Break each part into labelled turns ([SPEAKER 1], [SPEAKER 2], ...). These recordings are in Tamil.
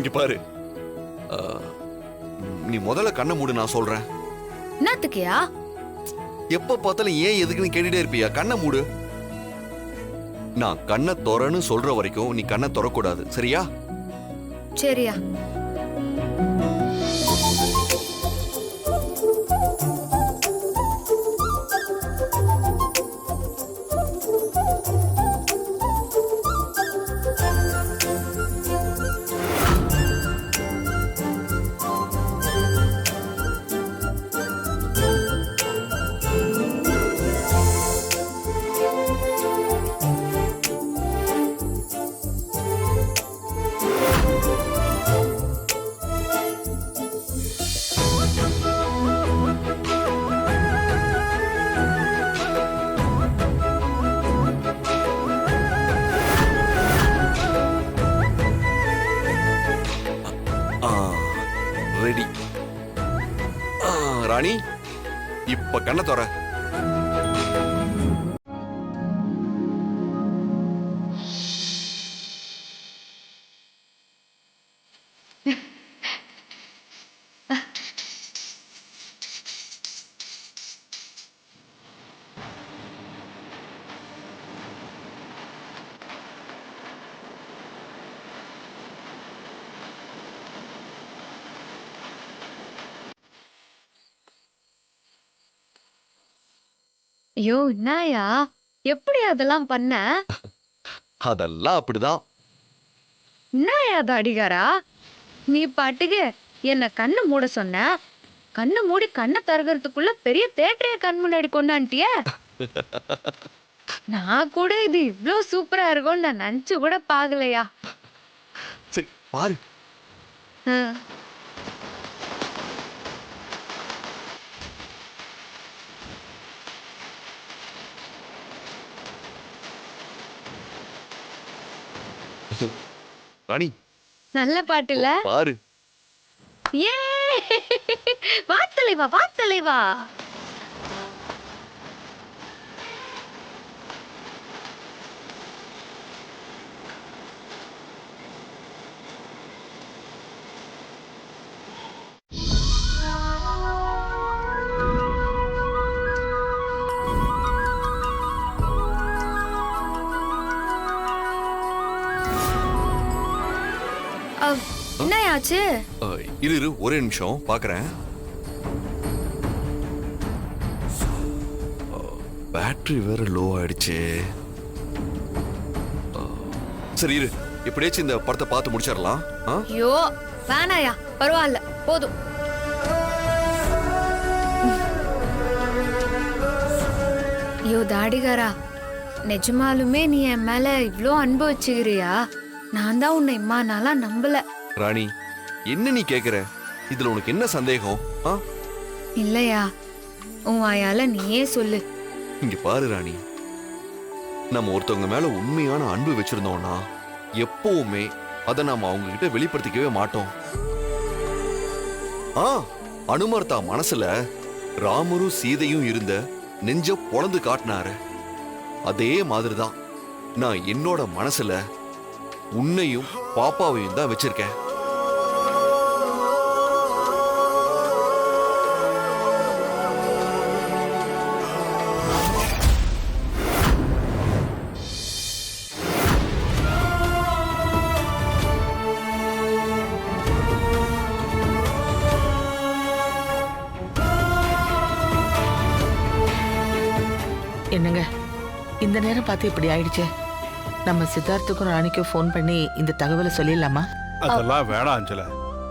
[SPEAKER 1] இங்க பாரு, நீ முதல்ல கண்ணை மூடு, நான் சொல்றேன்.
[SPEAKER 2] என்னத்துக்கியா?
[SPEAKER 1] எப்ப பார்த்தாலும் ஏன் எதுக்குன்னு கேட்டுட்டே இருப்பியா? கண்ணை மூடு. நான் கண்ணை திறன்னு சொல்ற வரைக்கும் நீ கண்ணை திறக்கூடாது, சரியா?
[SPEAKER 2] சரியா.
[SPEAKER 1] ரெடி. ராணி, இப்ப கண்ணை திற.
[SPEAKER 2] ஐயோ, என்னயா எப்படி அதெல்லாம் பண்ண?
[SPEAKER 1] அதெல்லாம் அப்படிதான்.
[SPEAKER 2] என்னயா அது அடிகாரா? நீ பாட்டுக்கு என்ன கண்ணு மூட சொன்ன, கண்ணு மூடி கண்ணை திறக்கிறதுக்குள்ள பெரிய தேட்டரைய கண் முன்னாடி கொண்டான்ட்டிய. நான் கூட இது இவ்ளோ சூப்பரா இருக்கும்னு நான் நினைச்சு கூட பாக்கலையா.
[SPEAKER 1] சரி பாரு. ராணி,
[SPEAKER 2] நல்ல பாட்டுல
[SPEAKER 1] பாரு.
[SPEAKER 2] ஏ வா தலைவா, வா தலைவா. என்னயாச்சு?
[SPEAKER 1] இரு ஒரே நிமிஷம் பாக்குறேன். பேட்டரி வேற லோ ஆயிடுச்சு. சரி இரு, இப்படியாச்சும் இந்த படத்தை பார்த்து முடிச்சிடலாம்.
[SPEAKER 2] ஐயோ வேணாயா, பரவாயில்ல போதும். ஐயோ தாடிகாரா, நிஜமாலுமே நீ என் மேல இவ்ளோ அன்பு வச்சுக்கிறியா? நான் தான் உன்னை இம்மா நாளா நம்பல.
[SPEAKER 1] ராணி, என்ன நீ கேக்குற? இதுல உனக்கு என்ன சந்தேகம்?
[SPEAKER 2] இல்லையா, உன் வாயால நீயே சொல்லு.
[SPEAKER 1] இங்க பாரு ராணி, நம்ம ஒருத்தவங்க மேல உண்மையான அன்பு வச்சிருந்தோம்னா எப்பவுமே அதை நாம அவங்க கிட்ட வெளிப்படுத்திக்கவே மாட்டோம். அனுமர் தான் மனசுல ராமரும் சீதையும் இருந்த நெஞ்ச பொளந்து காட்டினாரு. அதே மாதிரிதான் நான் என்னோட மனசுல உன்னையும் பாப்பாவையும் தான் வச்சிருக்கேன்.
[SPEAKER 3] என்னங்க இந்த நேரம் பார்த்து இப்படி ஆயிடுச்சு? நம்ம சித்தார்த்துக்கும் ராணிக்கும் ஃபோன் பண்ணி இந்த தகவலை சொல்லிடலாமா?
[SPEAKER 4] அதெல்லாம் வேணாம் அஞ்சல.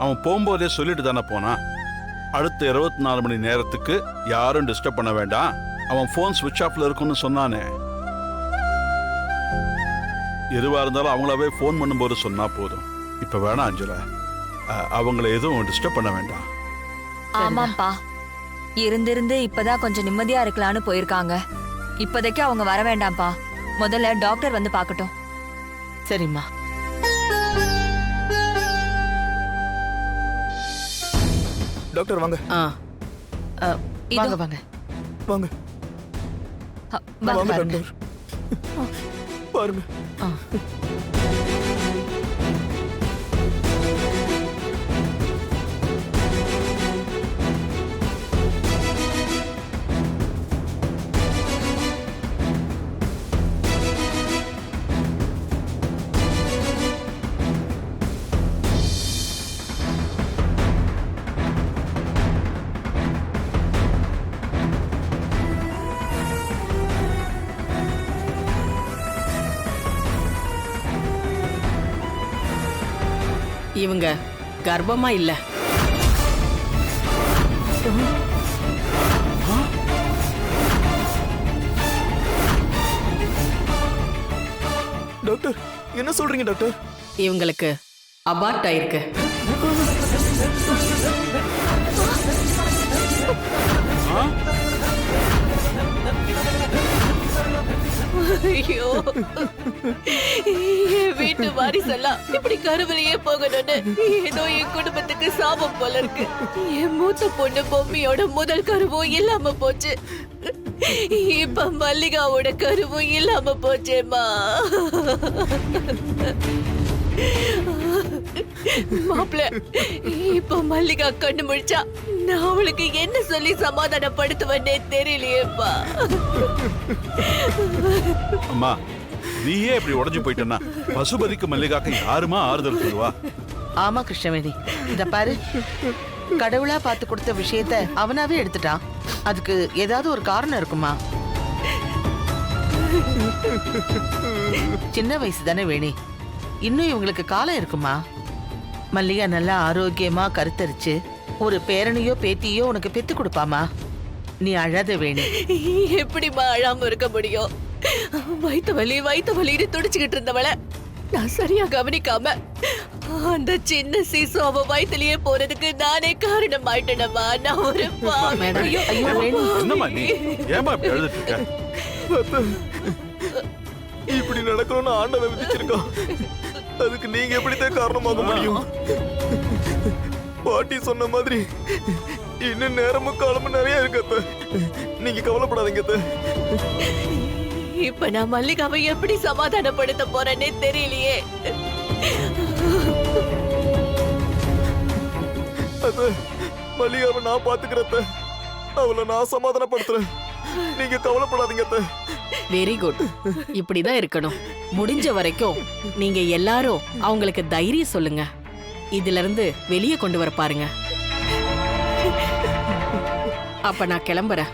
[SPEAKER 4] அவன் போகும்போதே சொல்லிட்டு தானே போனான். அடுத்த 24 மணி நேரத்துக்கு யாரும் டிஸ்டர்ப் பண்ண வேண்டாம், அவன் போன் ஸ்விட்ச் ஆஃப்ல இருக்குன்னு சொன்னானே. எதுவா இருந்தாலும் அவங்களாவே போன் பண்ணும்போது சொன்னா போதும். இப்ப வேணாம் அஞ்சல, அவங்கள எதுவும் டிஸ்டர்ப் பண்ண வேண்டாம்.
[SPEAKER 5] ஆமாப்பா, இருந்திருந்து இப்பதான் கொஞ்சம் நிம்மதியா இருக்கலாம்னு போயிருக்காங்க. இப்போதைக்கு அவங்க வர வேண்டாம்ப்பா, முதல்ல டாக்டர் வந்து பார்க்கட்டும்.
[SPEAKER 3] சரிம்மா.
[SPEAKER 6] டாக்டர் வாங்க.
[SPEAKER 3] வாங்க வாங்க
[SPEAKER 6] வாங்க வாங்க டாக்டர். பாருங்க.
[SPEAKER 7] இவங்க கர்ப்பமா இல்ல.
[SPEAKER 6] டாக்டர் என்ன சொல்றீங்க டாக்டர்?
[SPEAKER 7] இவங்களுக்கு அபார்ட் ஆயிருக்கு.
[SPEAKER 8] ஐயோ, என் வீட்டு வாரிசெல்லாம் இப்படி கருவிலேயே போகணும்னு ஏதோ என் குடும்பத்துக்கு சாபம் போல இருக்கு. என் மூத்த பொண்ணு பொம்மியோட முதல் கருவும் இல்லாம போச்சு. இப்ப மல்லிகாவோட கருவும் இல்லாம போச்சேம்மா. மாப்பிள்ள, இப்ப மல்லிகா கண்ணு முழிச்சா நான் அவளுக்கு என்ன சொல்லி சமாதானப்படுத்துவனே தெரியலையேப்பா.
[SPEAKER 4] அம்மா, நீயே இப்படி உடைஞ்சு போயிட்டேன்னா பசுபதிக்கு மல்லிகாக்கு யாருமா ஆறுதல் சொல்லுவா?
[SPEAKER 3] ஆமா கிருஷ்ணவேணி, இத பாரு, கடவுளா பார்த்து கொடுத்த விஷயத்த அவனாவே எடுத்துட்டான். அதுக்கு ஏதாவது ஒரு காரணம் இருக்குமா? சின்ன வயசு தானே வேணி, இன்னும் இவங்களுக்கு காலம் இருக்குமா? மல்லிகா நல்லா ஆரோக்கியமா கருத்தரிச்சு ஒரு பேரனையோ பேத்தியோ உனக்கு பெத்து கொடுப்பாமா. நீ அழாத வேணி.
[SPEAKER 8] எப்படிமா அழாம இருக்க முடியும்? வயித்து வலின்னு துடிச்சுக்கிட்டு இருந்தவள நான் சரியா கவனிக்காம அந்த சின்ன சீசு அவ வயிற்றுலயே போறதுக்கு நானே காரணம் ஆயிட்டேனம்மா. நான் ஒரு பாவி.
[SPEAKER 3] ஐயோ வேணி,
[SPEAKER 4] என்னம்மா நீ ஏமா இப்படி எழுதிட்டு இருக்க?
[SPEAKER 6] அத்தை, இப்படி நடக்கணும்னு ஆண்டவன் விதிச்சிருக்கான். அதுக்கு நீங்க எப்படித்தான் காரணமாக முடியும்? பாட்டி சொன்ன மாதிரி இன்னும் நேரமும் காலமும் நிறைய இருக்கு அத்தை. நீங்க கவலைப்படாதீங்க அத்தை.
[SPEAKER 8] இப்ப நான் மல்லிகாவை எப்படி சமாதானப்படுத்த போறேன்னே தெரியலையே.
[SPEAKER 6] அத்தை, மல்லிகாவை நான் பாத்துக்கிறேன் அத்தை. அவளை நான் சமாதானப்படுத்துறேன். நீங்க கவலைப்படாதீங்க அத்தை.
[SPEAKER 7] Very good. இப்படிதான் இருக்கணும். முடிஞ்ச வரைக்கும் நீங்க எல்லாரும் அவங்களுக்கு தைரியம் சொல்லுங்க. இதுல இருந்து வெளியே கொண்டு வர பாருங்க. அப்ப நான் கிளம்புறேன்.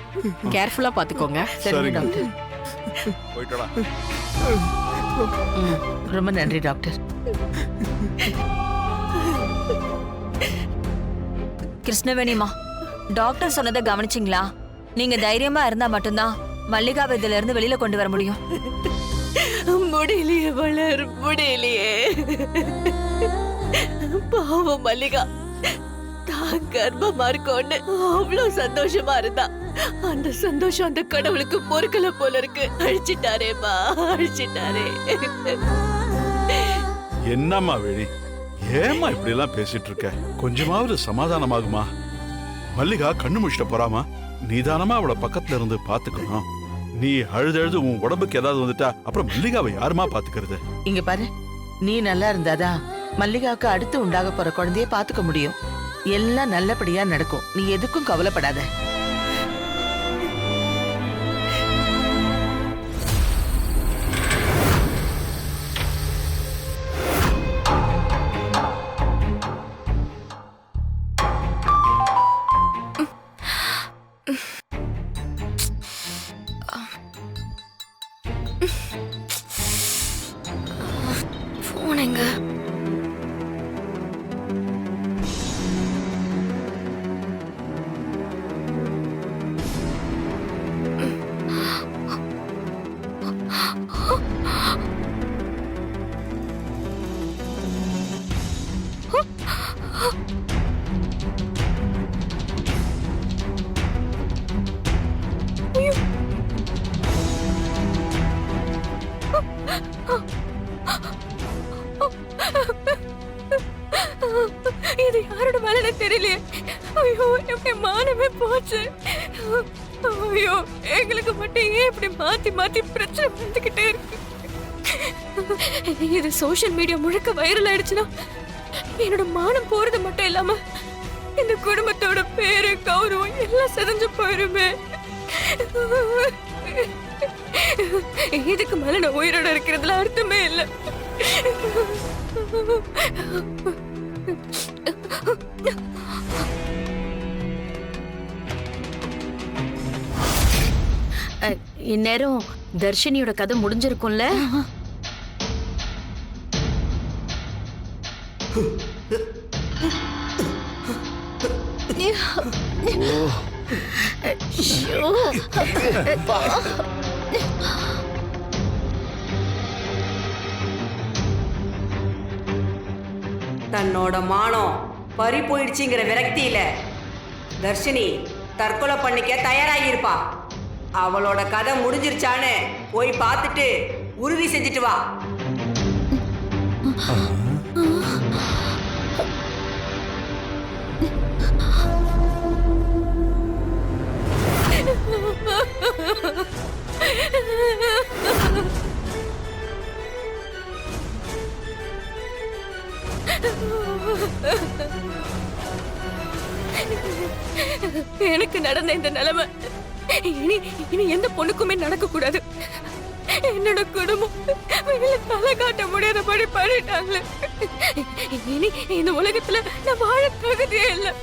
[SPEAKER 7] கேர்ஃபுல்லா பாத்துக்கோங்க.
[SPEAKER 3] சரிங்க டாக்டர்.
[SPEAKER 4] போயிட்டடா.
[SPEAKER 3] ரொம்ப நன்றி டாக்டர்.
[SPEAKER 5] கிருஷ்ணவேணிமா, டாக்டர் சொன்னதை கவனிச்சிங்களா? நீங்க தைரியமா இருந்தா மட்டும்தான் மல்லிகாவை இதுல இருந்து வெளியில கொண்டு வர முடியும்.
[SPEAKER 8] முடியலையே வளர், முடியலையே. பாவம் மல்லிகா தான் கர்ப்பமா இருக்கோன்னு அவ்வளவு சந்தோஷமா இருந்தா. அந்த சந்தோஷம் அந்த கடவுளுக்கு பொறுக்கல போல இருக்கு. அழிச்சிட்டாரேம்மா, அழிச்சிட்டாரே.
[SPEAKER 4] என்னம்மா வேணி, ஏமா இப்படி எல்லாம் பேசிட்டு இருக்க? கொஞ்சமாவது சமாதானமாகுமா? மல்லிகா கண்ணு முழிச்சிட்ட போறாமா? நீதானமா அவளை பக்கத்துல இருந்து பாத்துக்கணும். நீ அழுது உன் உடம்புக்கு ஏதாவது வந்துட்டா அப்புறம் மல்லிகாவை யாருமா பாத்துக்கிறது?
[SPEAKER 3] இங்க பாரு, நீ நல்லா இருந்தாதான் மல்லிகாவுக்கு அடுத்து உண்டாக போற குழந்தைய பாத்துக்க முடியும். எல்லாம் நல்லபடியா நடக்கும். நீ எதுக்கும் கவலைப்படாத.
[SPEAKER 8] போனேங்க. இது யாரோட வேலைன்னு தெரியலையே. ஐயோ, என் மானமே போச்சு. ஐயோ, எங்களுக்கு மட்டும் ஏன் இப்படி மாத்தி மாத்தி பிரச்சனை வந்துகிட்டே இருக்கு? இது சோஷியல் மீடியா முழுக்க வைரல் ஆயிடுச்சுன்னா என்னோட மானம் போறது மட்டும் இல்லாம இந்த குடும்பத்தோட பேரு கௌரவம் எல்லாம் செதஞ்சு போயிருமே. இதுக்கு மேல நான் உயிரோட இருக்கிறதுல அர்த்தமே இல்லை.
[SPEAKER 9] இந்நேரம் தர்ஷினியோட கதை முடிஞ்சிருக்கும்ல.
[SPEAKER 10] தன்னோட மானம் பறி போயிடுச்சுங்கிற விரக்தியில தர்ஷினி தற்கொலை பண்ணிக்க தயாராகியிருப்பா. அவளோட கதை முடிஞ்சிருச்சான்னு போய் பார்த்துட்டு உறுதி செஞ்சுட்டு வா.
[SPEAKER 8] எனக்கு நடந்த இந்த நிலைமை இனி இனி எந்த பொண்ணுக்குமே நடக்க கூடாது. என்னோட குடும்பம் வெளியில தலை காட்ட முடியாதபடி பண்ணிட்டாங்களே. இனி இந்த உலகத்துல நான் வாழ தகுதியே இல்லை.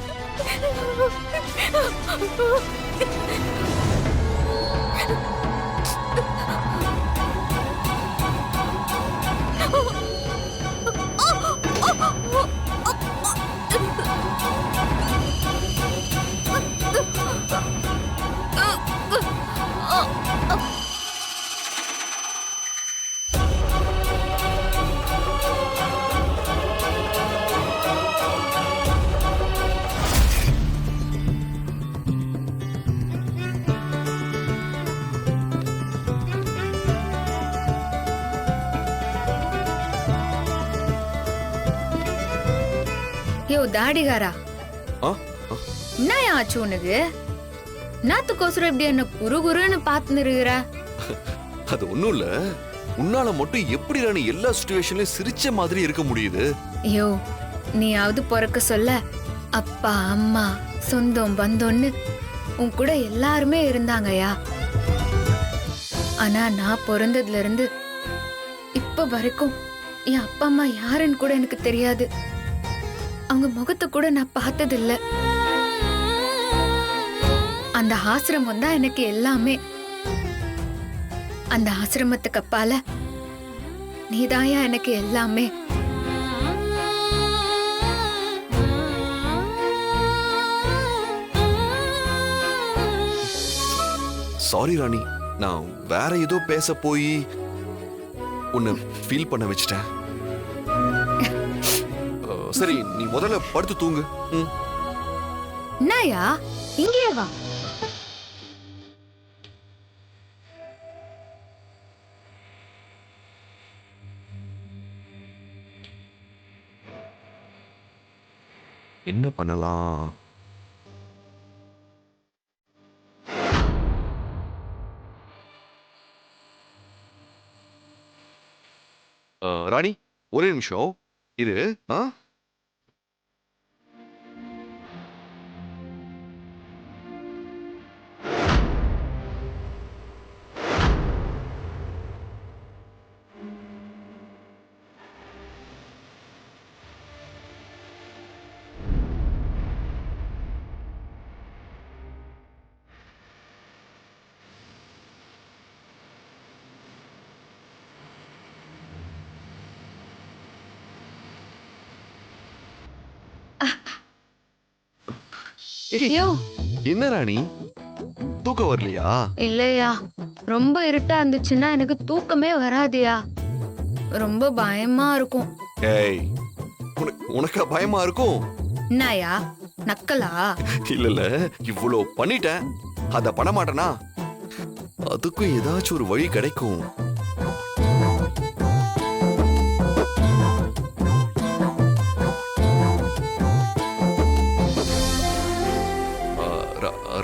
[SPEAKER 2] யோ தாடிகாரா,
[SPEAKER 1] ஆ?
[SPEAKER 2] என்ன ஆச்சு உனக்கு? நாத்துக்கோசரம் இப்படி என்ன குரு குருன்னு பார்த்து இருக்கிற?
[SPEAKER 1] அது ஒண்ணும் இல்ல. உன்னால மட்டும் எப்படி ராணி எல்லா சிச்சுவேஷன்லயும் சிரிச்ச மாதிரி இருக்க முடியுது?
[SPEAKER 2] ஐயோ, நீயாவது பிறக்க சொல்ல அப்பா அம்மா சொந்தம் பந்தம்னு உன் கூட எல்லாருமே இருந்தாங்கயா. ஆனா நான் பிறந்ததுல இருந்து இப்ப வரைக்கும் என் அப்பா அம்மா யாருன்னு கூட எனக்கு தெரியாது. அவங்க முகத்தை கூட நான் பார்த்தது இல்ல. அந்த ஆசிரமம் தான் எனக்கு எல்லாமே. அந்த ஆசிரமத்துக்கு அப்பால நீதாயா எனக்கு எல்லாமே.
[SPEAKER 1] சாரி ராணி, நான் வேற ஏதோ பேச போய் உன்னை ஃபீல் பண்ண வச்சிட்டேன். சரி, நீ முதல்ல படுத்து தூங்கு.
[SPEAKER 2] என்னயா இங்கே வா.
[SPEAKER 1] என்ன பண்ணலாம்? ராணி, ஒரே நிமிஷம் இது.
[SPEAKER 2] ஐயோ,
[SPEAKER 1] என்ன ராணி, தூக்கம் வரலையா?
[SPEAKER 2] இல்லையா, ரொம்ப இருட்டா இருந்துச்சுன்னா எனக்கு தூக்கமே வராதியா. ரொம்ப பயமா இருக்கும்.
[SPEAKER 1] ஏய், உனக்கா பயமா இருக்கும்?
[SPEAKER 2] என்னயா நக்கலா?
[SPEAKER 1] இல்ல இல்ல, இவ்வளவு பண்ணிட்டேன், அத பண்ண மாட்டேனா? அதுக்கும் ஏதாச்சும் ஒரு வழி கிடைக்கும்.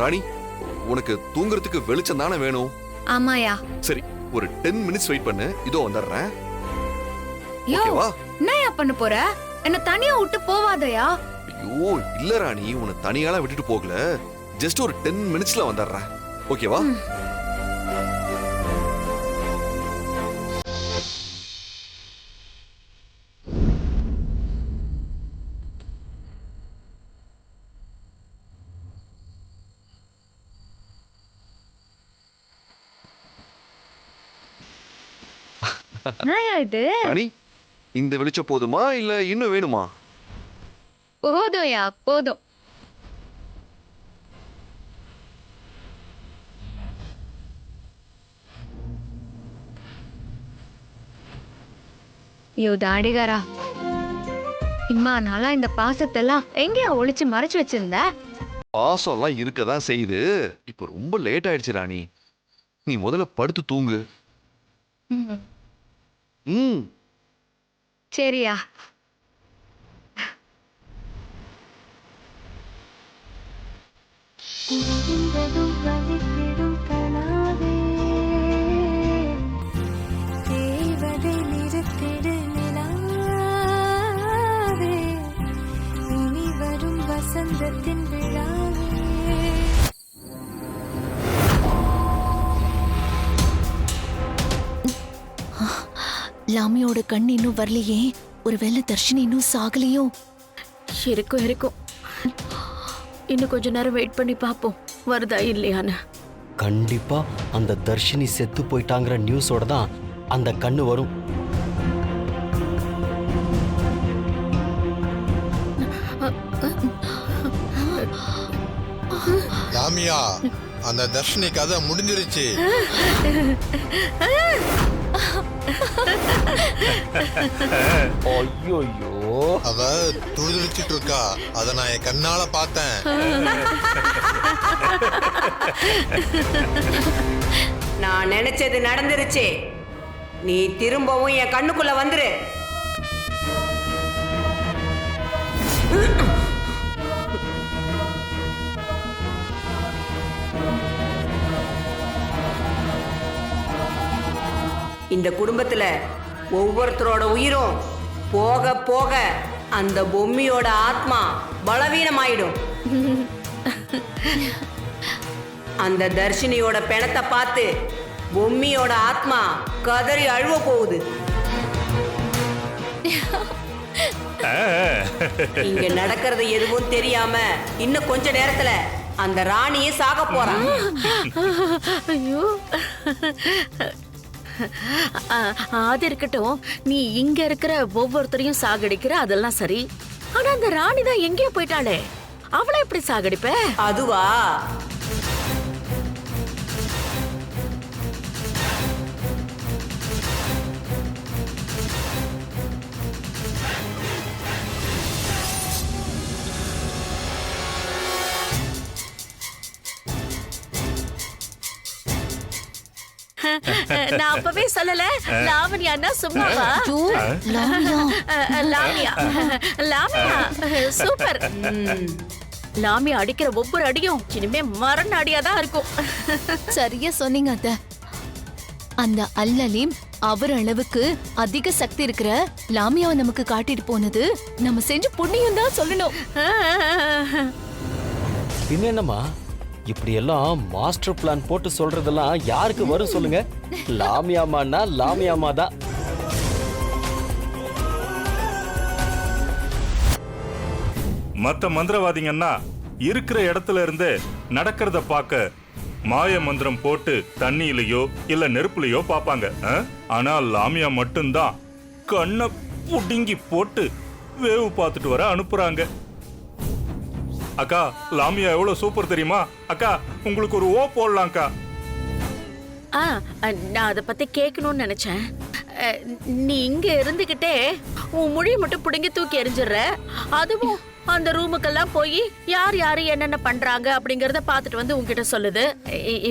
[SPEAKER 1] ராணி, உனக்கு தூங்குறதுக்கு வெளிச்சம் தானே வேணும்?
[SPEAKER 2] ஆமாயா.
[SPEAKER 1] சரி, ஒரு 10 மினிட்ஸ் வெயிட் பண்ணு, இதோ வந்துடுறேன்.
[SPEAKER 2] யோ,
[SPEAKER 1] ஓகேவா?
[SPEAKER 2] என்னயா பண்ண போற? என்ன தனியா விட்டு போவாதயா.
[SPEAKER 1] ஐயோ இல்ல ராணி, உன்னை தனியால விட்டுட்டு போகல, ஜஸ்ட் ஒரு 10 மினிட்ஸ்ல வந்துடுறேன். ஓகேவா?
[SPEAKER 2] என்னயா இது?
[SPEAKER 1] ராணி, இந்த வெளிச்சம் போதுமா இல்ல இன்னும் வேணுமா?
[SPEAKER 2] போதும்யா போதும். ஐயோ தாடிகாரா, இம்மா நாளா இந்த பாசத்தெல்லாம் எங்கேயா ஒளிச்சு மறைச்சு வச்சிருந்த?
[SPEAKER 1] பாசம்லாம் இருக்கதான் செய்யுது. இப்போ ரொம்ப லேட் ஆயிடுச்சு ராணி. நீ முதல்ல படுத்து தூங்கு. ம்.
[SPEAKER 2] சரியா.
[SPEAKER 11] வசந்தத்தின் விழாவே. லாமியோட கண் இன்னும் வரலையே. ஒருவேளை தர்ஷினி இன்னும் சாகலையோ?
[SPEAKER 9] இருக்கும் இன்னும் கொஞ்ச நேரம் வெயிட் பண்ணி பார்ப்போம் வருதா இல்லையான்னு.
[SPEAKER 12] கண்டிப்பா அந்த தர்ஷினி செத்து போயிட்டாங்கிற நியூஸோட தான் அந்த கண்ணு வரும்.
[SPEAKER 13] லாமியா, அந்த தர்ஷினி கதை முடிஞ்சிருச்சு.
[SPEAKER 12] ஐயோ
[SPEAKER 13] அவ துடிதுடிச்சிட்டு இருக்கா. அத நான் என் கண்ணால பார்த்தேன்.
[SPEAKER 10] நான் நினைச்சது நடந்துருச்சு. நீ திரும்பவும் என் கண்ணுக்குள்ள வந்துரு. இந்த குடும்பத்துல ஒவ்வொருத்தரோட உயிரும் போக போக அந்த பொம்மியோட ஆத்மா பலவீனமாயிடும். அந்த தர்ஷினியோட பிணத்தை பார்த்து பொம்மியோட ஆத்மா கதறி அழுவ போகுது. இங்க நடக்கிறது எதுவும் தெரியாம இன்னும் கொஞ்ச நேரத்துல அந்த ராணியே சாக போறான்.
[SPEAKER 9] ஐயோ, அது இருக்கட்டும். நீ இங்க இருக்கிற ஒவ்வொருத்தரையும் சாகடிக்கிற, அதெல்லாம் சரி. ஆனா அந்த ராணி தான் எங்கேயோ போயிட்டாளே, அவளை எப்படி சாகடிப்ப?
[SPEAKER 10] அதுவா,
[SPEAKER 9] நான் அப்பவே சொல்லல லாவண்யான்னா சும்மாவா? லாமியா, லாமியா சூப்பர். லாமியா அடிக்கிற ஒவ்வொரு அடியும் இனிமே மரண அடியாதான் இருக்கும்.
[SPEAKER 11] சரியா சொன்னீங்க அத்தை. அந்த அல்லலீம் அவர் அளவுக்கு அதிக சக்தி இருக்கிற லாமியாவை நமக்கு காட்டிட்டு போனது நம்ம செஞ்ச புண்ணியம் தான் சொல்லணும்.
[SPEAKER 12] பின்ன என்னம்மா, இப்படி எல்லாம் மாஸ்டர் பிளான் போட்டு சொல்றதெல்லாம் யாருக்கு வரும் சொல்லுங்க? லாமியாமான்னா லாமியாமா தான்.
[SPEAKER 14] மத்த மந்திரவாதிங்கன்னா இருக்கிற இடத்துல இருந்து நடக்கிறத பார்க்க மாய மந்திரம் போட்டு தண்ணியிலயோ இல்ல நெருப்புலயோ பாப்பாங்க. ஆனா லாமியா மட்டும்தான் கண்ணை புடுங்கி போட்டு வேவு பார்த்துட்டு வர அனுப்புறாங்க. அக்கா, லாமியா எவ்வளவு சூப்பர் தெரியுமா? அக்கா, உங்களுக்கு ஒரு ஓ போடலாம்க்கா.
[SPEAKER 9] நான் அதை பத்தி கேட்கணும்னு நினைச்சேன். நீ இங்க இருந்துகிட்டே உன் மொழி மட்டும் புடுங்கி தூக்கி எறிஞ்சிடுற. அதுவும் அந்த ரூமுக்கெல்லாம் போய் யார் யாரு என்னென்ன பண்றாங்க அப்படிங்கறத பாத்துட்டு வந்து உன்கிட்ட சொல்லுது.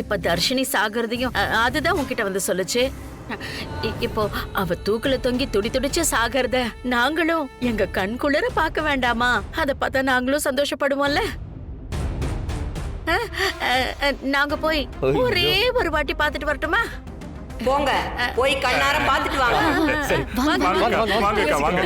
[SPEAKER 9] இப்ப தர்ஷினி சாகிறதையும் அதுதான் உன்கிட்ட வந்து சொல்லுச்சு. இப்போ அவ தூக்குல தொங்கி துடி துடிச்சு சாகிறத நாங்களும் எங்க கண் குளிர பார்க்க வேண்டாமா? அத பார்த்தா நாங்களும் சந்தோஷப்படுவோம்ல. நாங்க போய் ஒரே ஒரு வாட்டி பார்த்துட்டு வரட்டுமா?
[SPEAKER 10] போங்க, போய் கண்ணார பார்த்துட்டு வாங்க.
[SPEAKER 14] வாங்க.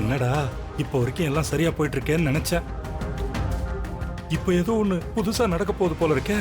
[SPEAKER 14] என்னடா இப்போ வரைக்கும் எல்லாம் சரியா போயிட்டு இருக்கேன்னு நினைச்சேன். இப்போ ஏதோ ஒண்ணு புதுசா நடக்க போகுது போல இருக்கே.